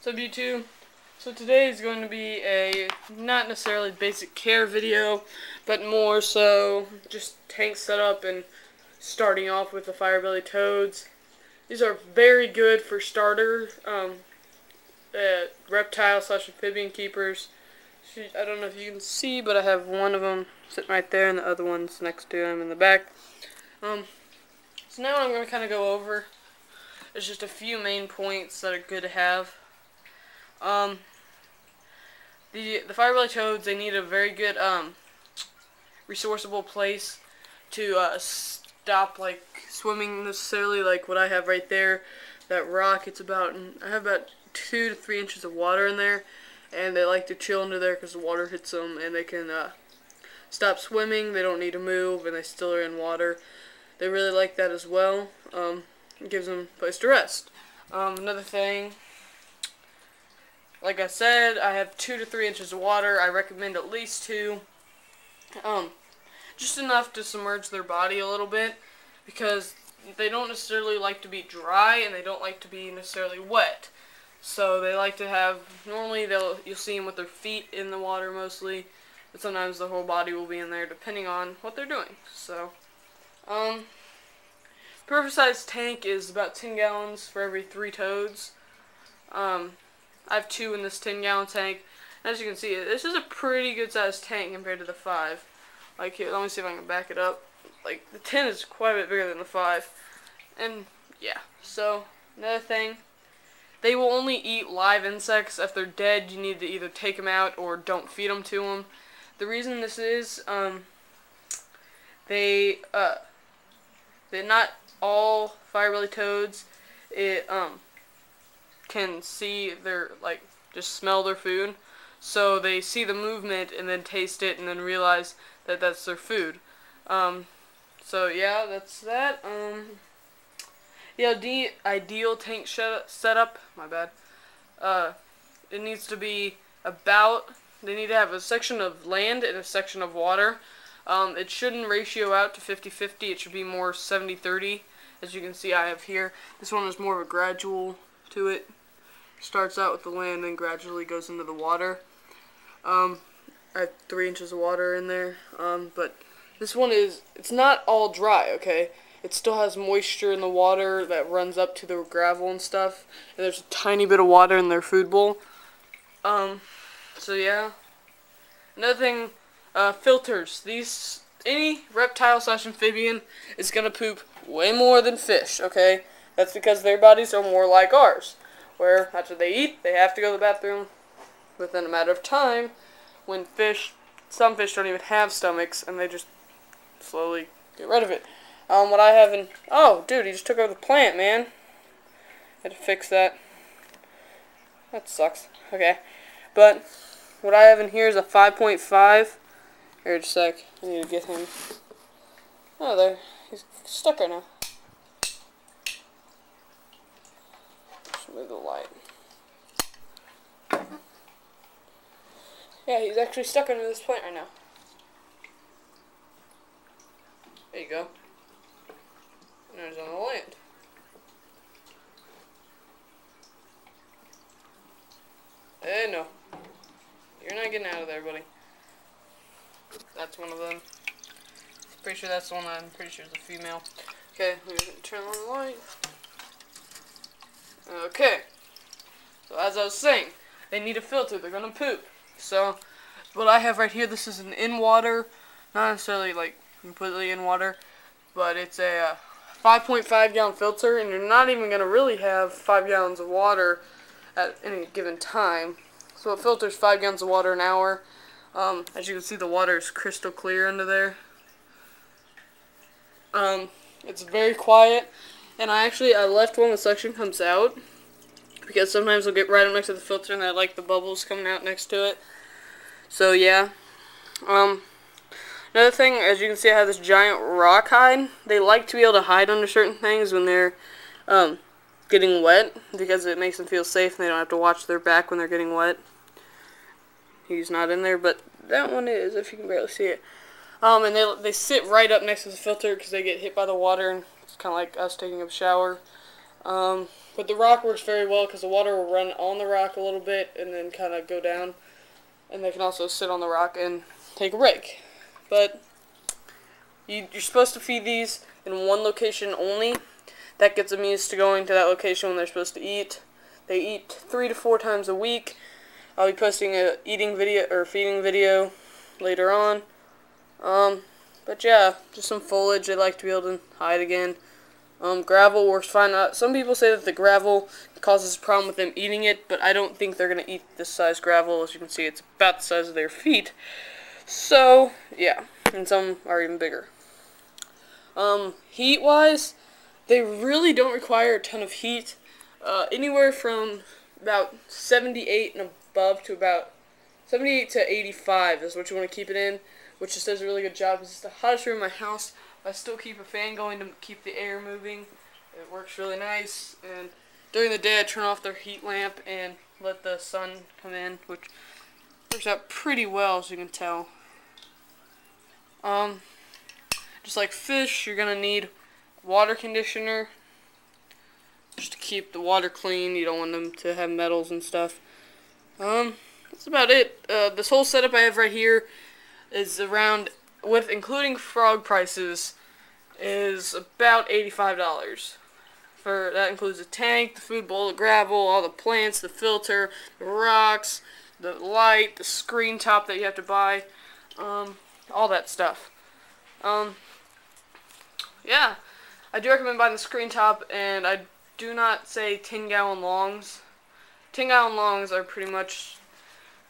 What's up, YouTube? So today is going to be a not necessarily basic care video, but more so just tank setup and starting off with the firebelly toads. These are very good for starter reptile/amphibian keepers. I don't know if you can see, but I have one of them sitting right there and the other one's next to him in the back. So now I'm going to kind of go over. There's just a few main points that are good to have. The firebelly toads, they need a very good resourceable place to stop like swimming necessarily, like what I have right there. That rock, I have about 2 to 3 inches of water in there, and they like to chill under there because the water hits them and they can stop swimming. They don't need to move and they still are in water. They really like that as well. It gives them a place to rest. Another thing, like I said, I have 2 to 3 inches of water. I recommend at least 2. Just enough to submerge their body a little bit, because they don't necessarily like to be dry and they don't like to be necessarily wet. So they like to have, normally you'll see them with their feet in the water mostly, but sometimes the whole body will be in there depending on what they're doing. So, perfect size tank is about 10 gallons for every 3 toads. I have 2 in this 10-gallon tank. As you can see, this is a pretty good sized tank compared to the 5. Like here, let me see if I can back it up. Like the 10 is quite a bit bigger than the 5. And yeah, so another thing, they will only eat live insects. If they're dead, you need to either take them out or don't feed them to them. The reason this is, they're not all firebelly toads. Can see their, just smell their food. So they see the movement and then taste it and then realize that that's their food. So yeah, that's that. Yeah, the ideal tank setup, my bad. It needs to be they need to have a section of land and a section of water. It shouldn't ratio out to 50-50. It should be more 70-30. As you can see, I have here. This one is more of a gradual to it. Starts out with the land, then gradually goes into the water. I have 3 inches of water in there, but this one it's not all dry, okay? It still has moisture in the water that runs up to the gravel and stuff, and there's a tiny bit of water in their food bowl. So yeah. Another thing, filters. Any reptile/amphibian is gonna poop way more than fish, okay? That's because their bodies are more like ours, where after they eat, they have to go to the bathroom within a matter of time, when some fish don't even have stomachs, and they just slowly get rid of it. What I have in, oh, dude, he just took over the plant, man. Had to fix that. That sucks. Okay, but what I have in here is a 5.5. Here, just a sec. I need to get him. Oh, there. He's stuck right now. Just move the light. Yeah, he's actually stuck under this plant right now. There you go. And he's on the land. No. You're not getting out of there, buddy. That's one of them. Pretty sure that's the one I'm pretty sure is a female. Okay, we're gonna turn on the light. Okay. So as I was saying, they need a filter. They're gonna poop. So what I have right here, this is an in water, not necessarily like completely in water, but it's a 5.5 gallon filter, and you're not even gonna really have 5 gallons of water at any given time. So it filters 5 gallons of water an hour. As you can see, the water is crystal clear under there. It's very quiet, and I left one the suction comes out, because sometimes they'll get right up next to the filter and I like the bubbles coming out next to it. So yeah. Another thing, as you can see, I have this giant rock hide. They like to be able to hide under certain things when they're getting wet, because it makes them feel safe and they don't have to watch their back when they're getting wet. He's not in there, but that one is, if you can barely see it. And they sit right up next to the filter because they get hit by the water, and it's kind of like us taking a shower. But the rock works very well because the water will run on the rock a little bit and then kind of go down. And they can also sit on the rock and take a break. But you're supposed to feed these in one location only. That gets them used to going to that location when they're supposed to eat. They eat 3 to 4 times a week. I'll be posting a eating video or feeding video later on. But yeah, just some foliage. They like to be able to hide again. Gravel works fine. Some people say that the gravel causes a problem with them eating it, but I don't think they're going to eat this size gravel. As you can see, it's about the size of their feet. So, yeah, and some are even bigger. Heat-wise, they really don't require a ton of heat. Anywhere from about 78 and above to about 78 to 85 is what you want to keep it in, which just does a really good job because it's the hottest room in my house. I still keep a fan going to keep the air moving. It works really nice. And during the day, I turn off their heat lamp and let the sun come in, which works out pretty well, as you can tell. Just like fish, you're gonna need water conditioner just to keep the water clean. You don't want them to have metals and stuff. That's about it. This whole setup I have right here is around, with including frog prices, is about $85. That includes the tank, the food bowl, the gravel, all the plants, the filter, the rocks, the light, the screen top that you have to buy, all that stuff. Yeah, I do recommend buying the screen top, and I do not say 10-gallon longs. 10-gallon longs are pretty much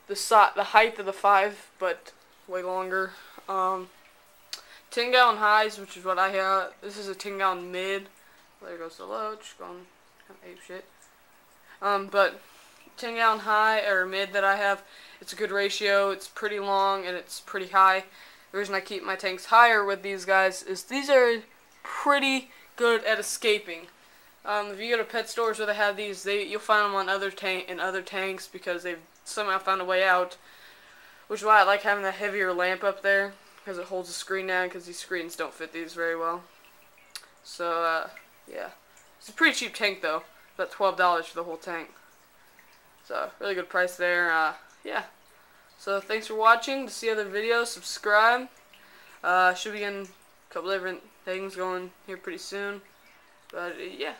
the height of the 5, but way longer. 10-gallon highs, which is what I have. This is a 10-gallon mid. There goes the low, just going kind of ape shit. But 10-gallon high or mid that I have, it's a good ratio. It's pretty long and it's pretty high. The reason I keep my tanks higher with these guys is these are pretty good at escaping. If you go to pet stores where they have these, you'll find them on other tanks because they've somehow found a way out. Which is why I like having that heavier lamp up there, because it holds the screen down, because these screens don't fit these very well. So, yeah. It's a pretty cheap tank, though. About $12 for the whole tank. So, really good price there. Yeah. So, thanks for watching. To see other videos, subscribe. Should be getting a couple different things going here pretty soon. But, yeah.